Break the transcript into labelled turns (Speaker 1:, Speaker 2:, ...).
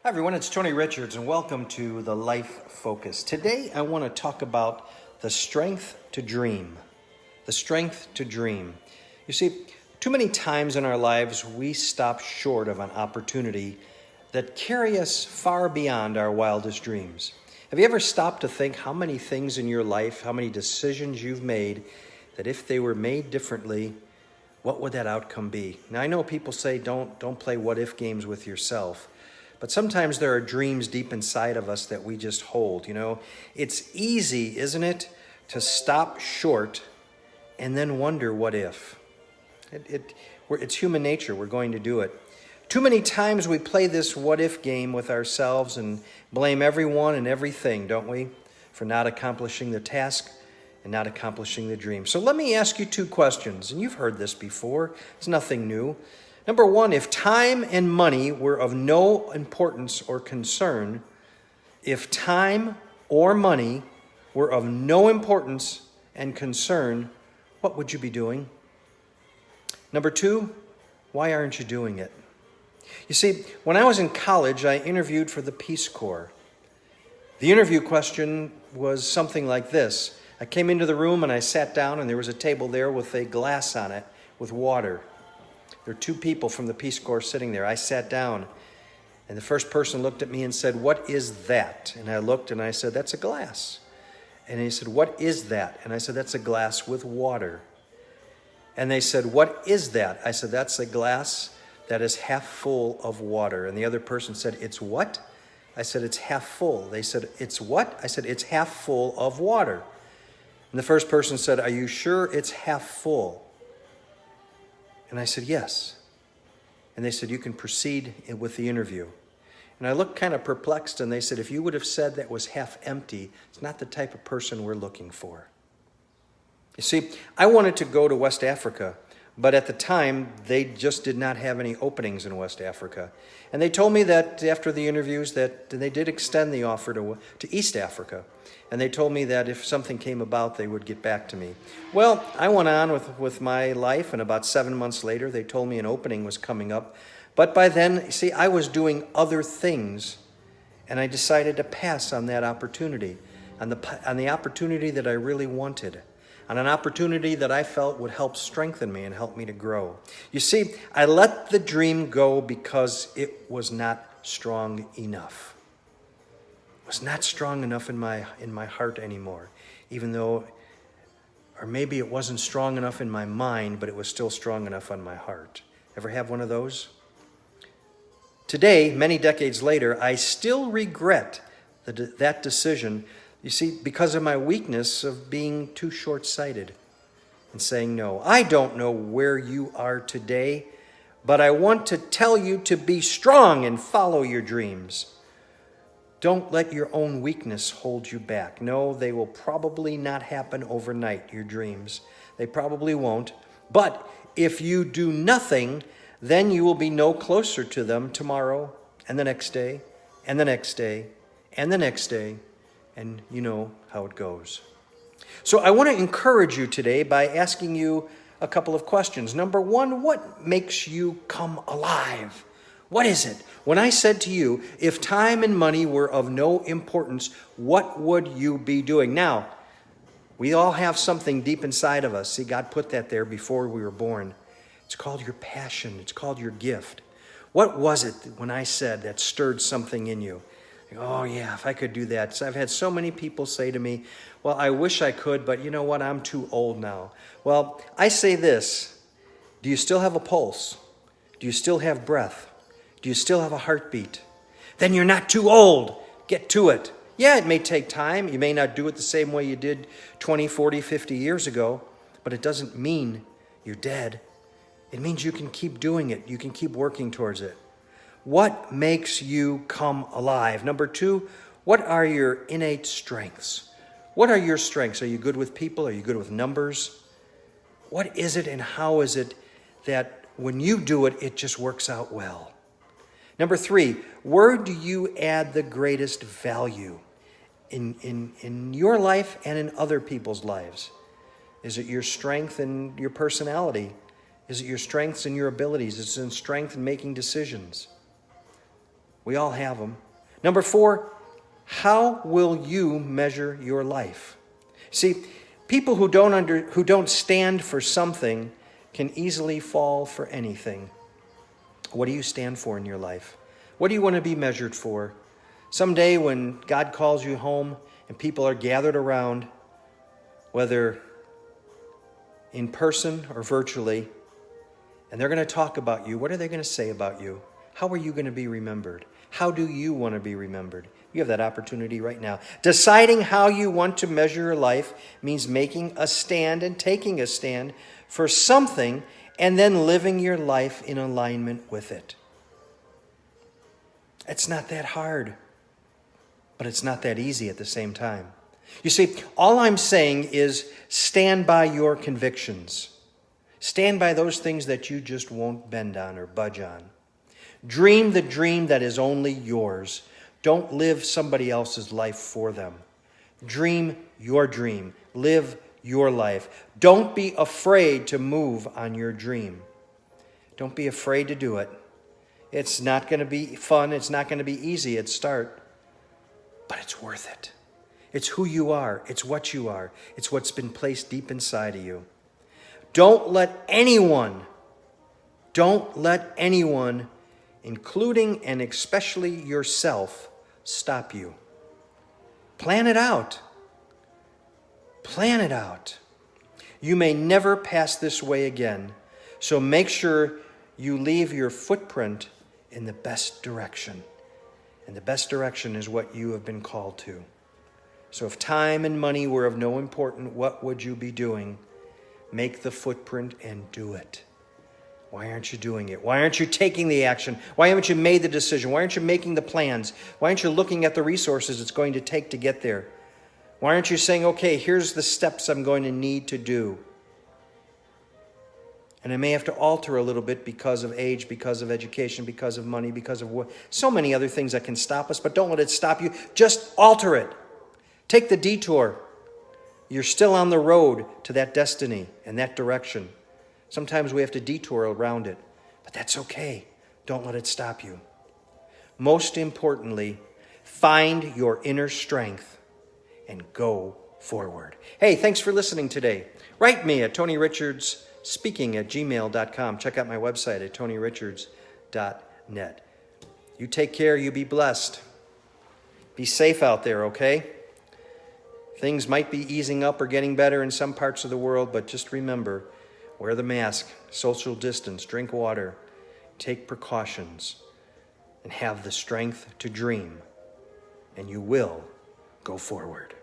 Speaker 1: Hi everyone, it's Tony Richards and welcome to the Life Focus. Today I want to talk about the strength to dream. The strength to dream. You see, too many times in our lives we stop short of an opportunity that carry us far beyond our wildest dreams. Have you ever stopped to think how many things in your life, how many decisions you've made that if they were made differently, what would that outcome be? Now I know people say don't play what if games with yourself. But sometimes there are dreams deep inside of us that we just hold, It's easy, isn't it, to stop short and then wonder what if. It's human nature. We're going to do it. Too many times we play this what if game with ourselves and blame everyone and everything, don't we, for not accomplishing the task and not accomplishing the dream. So let me ask you two questions, and you've heard this before. It's nothing new. Number one, if time and money were of no importance or concern, if time or money were of no importance and concern, what would you be doing? Number two, why aren't you doing it? You see, when I was in college, I interviewed for the Peace Corps. The interview question was something like this. I came into the room and I sat down and there was a table there with a glass on it with water. There were two people from the Peace Corps sitting there. I sat down, and the first person looked at me and said, "What is that?" And I looked and I said, "That's a glass." And he said, "What is that?" And I said, "That's a glass with water." And they said, "What is that?" I said, "That's a glass that is half full of water." And the other person said, "It's what?" I said, "It's half full." They said, "It's what?" I said, "It's half full of water." And the first person said, "Are you sure it's half full?" And I said, "Yes." And they said, "You can proceed with the interview." And I looked kind of perplexed, and they said, "If you would have said that was half empty, it's not the type of person we're looking for." You see, I wanted to go to West Africa, but at the time, they just did not have any openings in West Africa. And they told me that after the interviews that they did extend the offer to East Africa. And they told me that if something came about, they would get back to me. Well, I went on with my life, and about 7 months later, they told me an opening was coming up. But by then, see, I was doing other things, and I decided to pass on that opportunity, on the opportunity that I really wanted, on an opportunity that I felt would help strengthen me and help me to grow. You see, I let the dream go because it was not strong enough. It was not strong enough in my heart anymore, even though, or maybe it wasn't strong enough in my mind, but it was still strong enough on my heart. Ever have one of those? Today, many decades later, I still regret that decision, you see, because of my weakness of being too short-sighted and saying no. I don't know where you are today, but I want to tell you to be strong and follow your dreams. Don't let your own weakness hold you back. No, they will probably not happen overnight, your dreams. They probably won't. But if you do nothing, then you will be no closer to them tomorrow and the next day and the next day and the next day. And you know how it goes. So I want to encourage you today by asking you a couple of questions. Number one, what makes you come alive? What is it? When I said to you, if time and money were of no importance, what would you be doing? Now, we all have something deep inside of us. See, God put that there before we were born. It's called your passion. It's called your gift. What was it when I said that stirred something in you? Oh, yeah, if I could do that. So I've had so many people say to me, well, I wish I could, but you know what? I'm too old now. Well, I say this. Do you still have a pulse? Do you still have breath? Do you still have a heartbeat? Then you're not too old. Get to it. Yeah, it may take time. You may not do it the same way you did 20, 40, 50 years ago, but it doesn't mean you're dead. It means you can keep doing it. You can keep working towards it. What makes you come alive? Number two, what are your innate strengths? What are your strengths? Are you good with people? Are you good with numbers? What is it and how is it that when you do it, it just works out well? Number three, where do you add the greatest value in your life and in other people's lives? Is it your strength and your personality? Is it your strengths and your abilities? Is it in strength in making decisions? We all have them. Number 4, how will you measure your life? See, people who don't stand for something can easily fall for anything. What do you stand for in your life? What do you want to be measured for? Someday when God calls you home and people are gathered around, whether in person or virtually, and they're going to talk about you, what are they going to say about you? How are you going to be remembered? How do you want to be remembered? You have that opportunity right now. Deciding how you want to measure your life means making a stand and taking a stand for something and then living your life in alignment with it. It's not that hard, but it's not that easy at the same time. You see, all I'm saying is stand by your convictions. Stand by those things that you just won't bend on or budge on. Dream the dream that is only yours. Don't live somebody else's life for them. Dream your dream. Live your life. Don't be afraid to move on your dream. Don't be afraid to do it. It's not going to be fun. It's not going to be easy at start, but it's worth it. It's who you are. It's what you are. It's what's been placed deep inside of you. Don't let anyone, including and especially yourself, stop you. Plan it out. Plan it out. You may never pass this way again, so make sure you leave your footprint in the best direction. And the best direction is what you have been called to. So if time and money were of no importance, what would you be doing? Make the footprint and do it. Why aren't you doing it? Why aren't you taking the action? Why haven't you made the decision? Why aren't you making the plans? Why aren't you looking at the resources it's going to take to get there? Why aren't you saying, okay, here's the steps I'm going to need to do? And I may have to alter a little bit because of age, because of education, because of money, because of what, so many other things that can stop us, but don't let it stop you. Just alter it. Take the detour. You're still on the road to that destiny and that direction. Sometimes we have to detour around it, but that's okay. Don't let it stop you. Most importantly, find your inner strength and go forward. Hey, thanks for listening today. Write me at TonyRichardsSpeaking@gmail.com. Check out my website at TonyRichards.net. You take care. You be blessed. Be safe out there, okay? Things might be easing up or getting better in some parts of the world, but just remember, wear the mask, social distance, drink water, take precautions, and have the strength to dream, and you will go forward.